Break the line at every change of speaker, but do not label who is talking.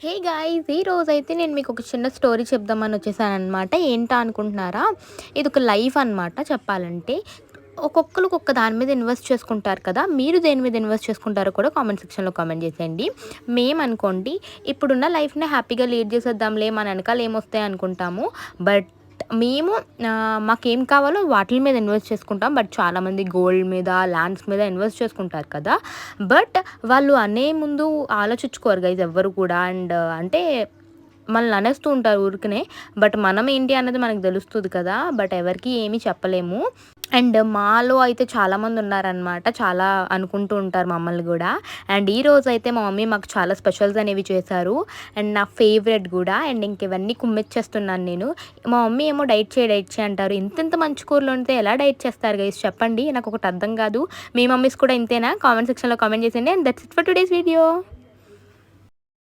Hey guys! ఈరోజైతే నేను మీకు ఒక చిన్న స్టోరీ చెప్దామని వచ్చేసాననమాట. ఏంటా అనుకుంటున్నారా? ఇదొక లైఫ్ అనమాట చెప్పాలంటే. ఒక్కొక్కళ్ళు ఒక్కొక్క దాని మీద ఇన్వెస్ట్ చేసుకుంటారు కదా! మీరు దేని మీద ఇన్వెస్ట్ చేసుకుంటారో కూడా కామెంట్ సెక్షన్‌లో కామెంట్ చేసేయండి. మేమనుకోండి ఇప్పుడున్న లైఫ్‌ని హ్యాపీగా లీడ్ చేసేద్దాంలే మన ఎనకాల ఏమొస్తాయి అనుకుంటాము. బట్ మేము మాకేం కావాలో వాటిల మీద ఇన్వెస్ట్ చేసుకుంటాం. బట్ చాలామంది గోల్డ్ మీద, ల్యాండ్స్ మీద ఇన్వెస్ట్ చేసుకుంటారు కదా! బట్ వాళ్ళు అనే ముందు ఆలోచించుకోరు గైస్ ఎవ్వరు కూడా. అంటే మనల్ని అనేస్తూ ఉంటారు ఊరికనే. బట్ మనం ఏంటి అన్నది మనకు తెలుస్తది కదా! బట్ ఎవరికీ ఏమీ చెప్పలేము. మాలో అయితే చాలామంది ఉన్నారనమాట. చాలా అనుకుంటూ ఉంటారు మమ్మల్ని గూడా. ఈరోజైతే మా మమ్మీ మాకు చాలా స్పెషల్స్ అనేవి చేశారు. నా ఫేవరెట్ గూడా. ఇంక ఇవన్నీ కుమ్మిచ్చేస్తున్నాను నేను. మా మమ్మీ ఏమో డైట్ చేయి అంటారు. ఇంతింత మంచి కూరలొండితే ఎలా డైట్ చేస్తారు గైస్ చెప్పండి? నాకొకటి అర్థం గాదు. మీ మమ్మీస్ కూడా ఇంతేనా? కామెంట్ సెక్షన్‌లో కామెంట్ చేసేయండి. That's it for today's video.